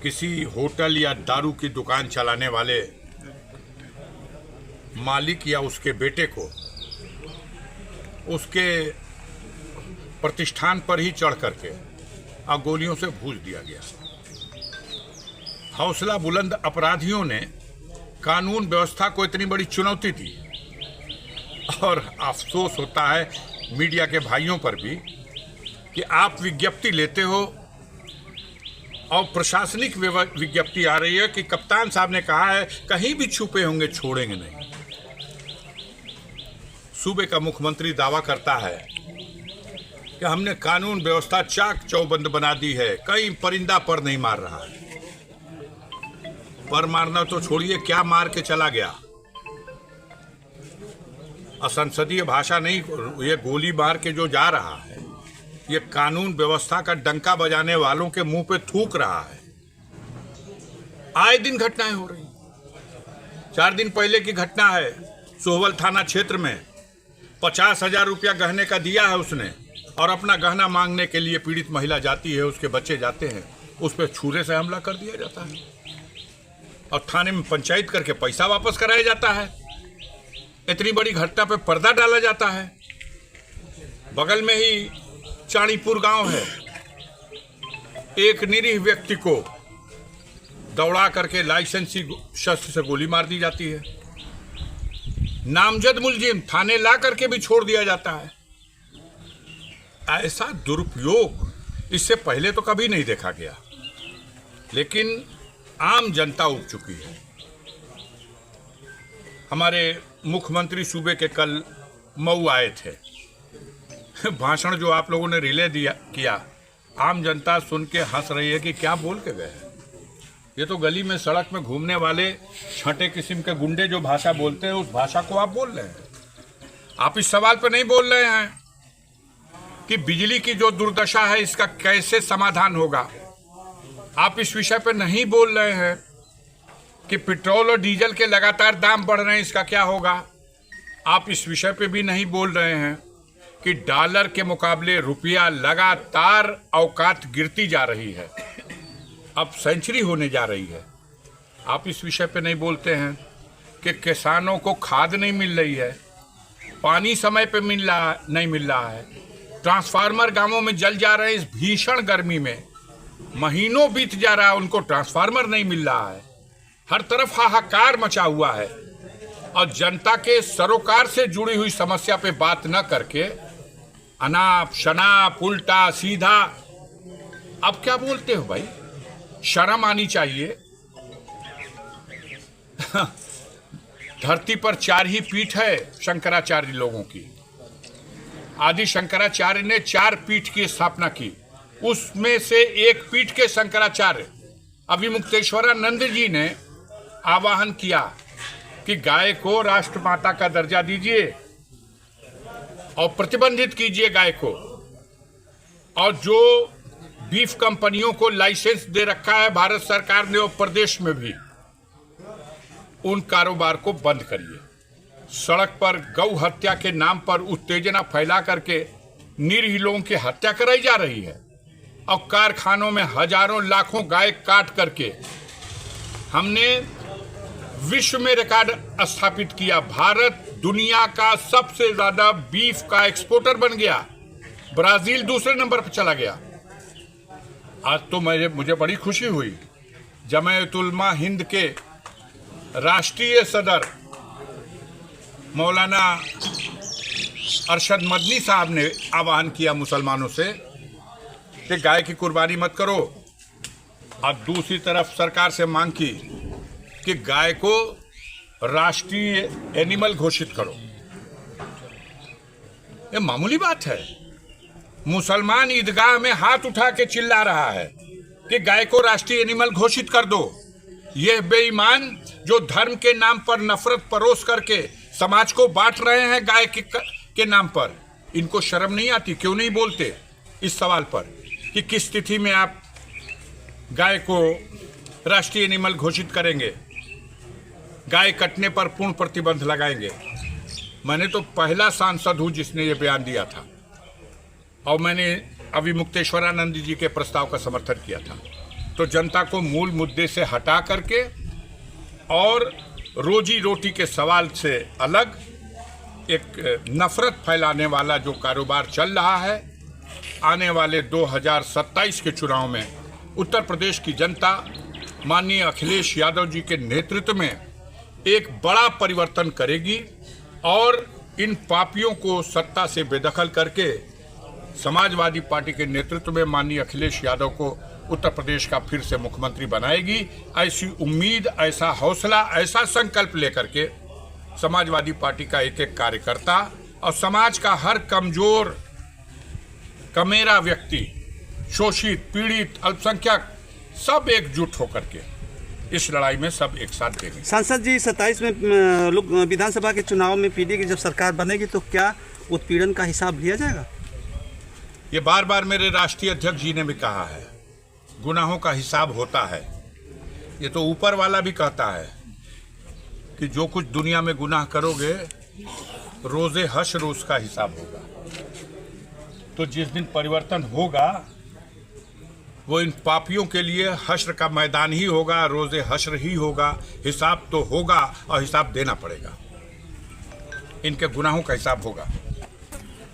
किसी होटल या दारू की दुकान चलाने वाले मालिक या उसके बेटे को उसके प्रतिष्ठान पर ही चढ़ करके गोलियों से भूज दिया गया। हौसला बुलंद अपराधियों ने कानून व्यवस्था को इतनी बड़ी चुनौती दी और अफसोस होता है मीडिया के भाइयों पर भी कि आप विज्ञप्ति लेते हो और प्रशासनिक विज्ञप्ति आ रही है कि कप्तान साहब ने कहा है कहीं भी छुपे होंगे छोड़ेंगे नहीं। सूबे का मुख्यमंत्री दावा करता है कि हमने कानून व्यवस्था चाक चौबंद बना दी है, कहीं परिंदा पर नहीं मार रहा है। पर मारना तो छोड़िए, क्या मार के चला गया। असंसदीय भाषा नहीं, ये गोली मार के जो जा रहा है ये कानून व्यवस्था का डंका बजाने वालों के मुंह पे थूक रहा है। आए दिन घटनाएं हो रही। 4 दिन पहले की घटना है, सोहवल थाना क्षेत्र में 50,000 रुपया गहने का दिया है उसने और अपना गहना मांगने के लिए पीड़ित महिला जाती है, उसके बच्चे जाते हैं, उस पर छुरे से हमला कर दिया जाता है और थाने में पंचायत करके पैसा वापस कराया जाता है। इतनी बड़ी घटना पे पर्दा डाला जाता है। बगल में ही चाणीपुर गांव है, एक निरीह व्यक्ति को दौड़ा करके लाइसेंसी शस्त्र से गोली मार दी जाती है। नामजद मुलजिम थाने ला करके भी छोड़ दिया जाता है। ऐसा दुरुपयोग इससे पहले तो कभी नहीं देखा गया, लेकिन आम जनता उब चुकी है। हमारे मुख्यमंत्री सूबे के कल मऊ आए थे। भाषण जो आप लोगों ने रिले किया, आम जनता सुन के हंस रही है कि क्या बोल के गए हैं। ये तो गली में सड़क में घूमने वाले छठे किस्म के गुंडे जो भाषा बोलते हैं उस भाषा को आप बोल रहे हैं। आप इस सवाल पर नहीं बोल रहे हैं कि बिजली की जो दुर्दशा है इसका कैसे समाधान होगा। आप इस विषय पर नहीं बोल रहे हैं कि पेट्रोल और डीजल के लगातार दाम बढ़ रहे हैं, इसका क्या होगा। आप इस विषय पे भी नहीं बोल रहे हैं कि डॉलर के मुकाबले रुपया लगातार औकात गिरती जा रही है, अब सेंचुरी होने जा रही है। आप इस विषय पे नहीं बोलते हैं कि किसानों को खाद नहीं मिल रही है, पानी समय पे नहीं मिल रहा है, ट्रांसफार्मर गांवों में जल जा रहे हैं। इस भीषण गर्मी में महीनों बीत जा रहा है, उनको ट्रांसफार्मर नहीं मिल रहा है। हर तरफ हाहाकार मचा हुआ है और जनता के सरोकार से जुड़ी हुई समस्या पे बात न करके अनाप शनाप उल्टा सीधा अब क्या बोलते हो भाई। शर्म आनी चाहिए। धरती पर 4 ही पीठ है शंकराचार्य लोगों की। आदि शंकराचार्य ने 4 पीठ की स्थापना की, उसमें से एक पीठ के शंकराचार्य अभिमुक्तेश्वरानंद जी ने आवाहन किया कि गाय को राष्ट्रमाता का दर्जा दीजिए और प्रतिबंधित कीजिए गाय को, और जो बीफ कंपनियों को लाइसेंस दे रखा है भारत सरकार ने और प्रदेश में भी, उन कारोबार को बंद करिए। सड़क पर गौ हत्या के नाम पर उत्तेजना फैला करके निरीह लोगों की हत्या कराई जा रही है और कारखानों में हजारों लाखों गाय काट करके हमने विश्व में रिकॉर्ड स्थापित किया। भारत दुनिया का सबसे ज्यादा बीफ का एक्सपोर्टर बन गया, ब्राजील दूसरे नंबर पर चला गया। आज तो मुझे बड़ी खुशी हुई, जमायत उलमा हिंद के राष्ट्रीय सदर मौलाना अरशद मदनी साहब ने आह्वान किया मुसलमानों से कि गाय की कुर्बानी मत करो, और दूसरी तरफ सरकार से मांग की कि गाय को राष्ट्रीय एनिमल घोषित करो। ये मामूली बात है। मुसलमान ईदगाह में हाथ उठा के चिल्ला रहा है कि गाय को राष्ट्रीय एनिमल घोषित कर दो। ये बेईमान जो धर्म के नाम पर नफरत परोस करके समाज को बांट रहे हैं गाय के नाम पर, इनको शर्म नहीं आती? क्यों नहीं बोलते इस सवाल पर कि किस स्थिति में आप गाय को राष्ट्रीय एनिमल घोषित करेंगे, गाय कटने पर पूर्ण प्रतिबंध लगाएंगे। मैंने तो पहला सांसद हूं जिसने ये बयान दिया था और मैंने अभिमुक्तेश्वरानंद जी के प्रस्ताव का समर्थन किया था। तो जनता को मूल मुद्दे से हटा करके और रोजी रोटी के सवाल से अलग एक नफरत फैलाने वाला जो कारोबार चल रहा है, आने वाले 2027 के चुनाव में उत्तर प्रदेश की जनता माननीय अखिलेश यादव जी के नेतृत्व में एक बड़ा परिवर्तन करेगी और इन पापियों को सत्ता से बेदखल करके समाजवादी पार्टी के नेतृत्व में माननीय अखिलेश यादव को उत्तर प्रदेश का फिर से मुख्यमंत्री बनाएगी। ऐसी उम्मीद, ऐसा हौसला, ऐसा संकल्प लेकर के समाजवादी पार्टी का एक एक कार्यकर्ता और समाज का हर कमजोर कमेरा व्यक्ति, शोषित, पीड़ित, अल्पसंख्यक सब एकजुट होकर के इस लड़ाई में सब एक साथ देंगे। सांसद जी, 27 में लोग विधानसभा के चुनाव में पीडी की जब सरकार बनेगी तो क्या उत्पीड़न का हिसाब लिया जाएगा? ये बार बार मेरे राष्ट्रीय अध्यक्ष जी ने भी कहा है, गुनाहों का हिसाब होता है। ये तो ऊपर वाला भी कहता है कि जो कुछ दुनिया में गुनाह करोगे रोजे हश्र उसका हिसाब होगा। तो जिस दिन परिवर्तन होगा वो इन पापियों के लिए हश्र का मैदान ही होगा, रोजे हश्र ही होगा। हिसाब तो होगा और हिसाब देना पड़ेगा, इनके गुनाहों का हिसाब होगा।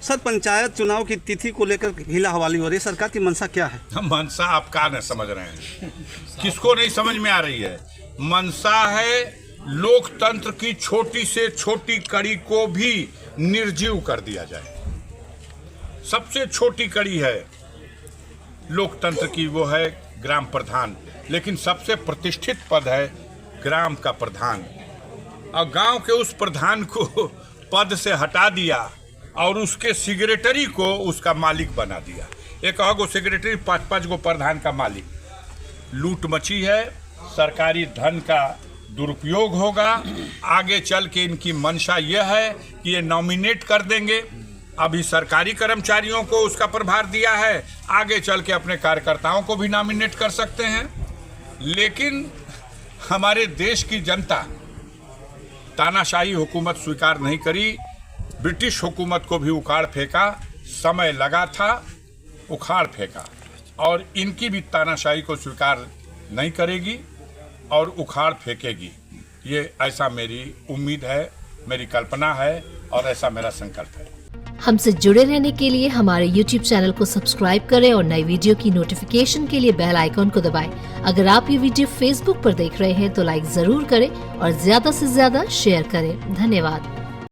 सर, पंचायत चुनाव की तिथि को लेकर हिला हवाली हो रही है, सरकार की मंशा क्या है? मंशा आप कहाँ नहीं समझ रहे हैं, किसको नहीं समझ में आ रही है? मंशा है लोकतंत्र की छोटी से छोटी कड़ी को भी निर्जीव कर दिया जाए। सबसे छोटी कड़ी है लोकतंत्र की, वो है ग्राम प्रधान, लेकिन सबसे प्रतिष्ठित पद है ग्राम का प्रधान। और गांव के उस प्रधान को पद से हटा दिया और उसके सेक्रेटरी को उसका मालिक बना दिया। एक गो सेक्रेटरी, 5-5 गो प्रधान का मालिक। लूट मची है, सरकारी धन का दुरुपयोग होगा। आगे चल के इनकी मंशा यह है कि ये नॉमिनेट कर देंगे। अभी सरकारी कर्मचारियों को उसका प्रभार दिया है, आगे चल के अपने कार्यकर्ताओं को भी नॉमिनेट कर सकते हैं। लेकिन हमारे देश की जनता तानाशाही हुकूमत स्वीकार नहीं करी, ब्रिटिश हुकूमत को भी उखाड़ फेंका। समय लगा था, उखाड़ फेंका, और इनकी भी तानाशाही को स्वीकार नहीं करेगी और उखाड़ फेंकेगी। ये ऐसा मेरी उम्मीद है, मेरी कल्पना है और ऐसा मेरा संकल्प है। हमसे जुड़े रहने के लिए हमारे YouTube चैनल को सब्सक्राइब करें और नई वीडियो की नोटिफिकेशन के लिए बेल आइकॉन को दबाएं। अगर आप ये वीडियो Facebook पर देख रहे हैं तो लाइक जरूर करें और ज्यादा से ज्यादा शेयर करें। धन्यवाद।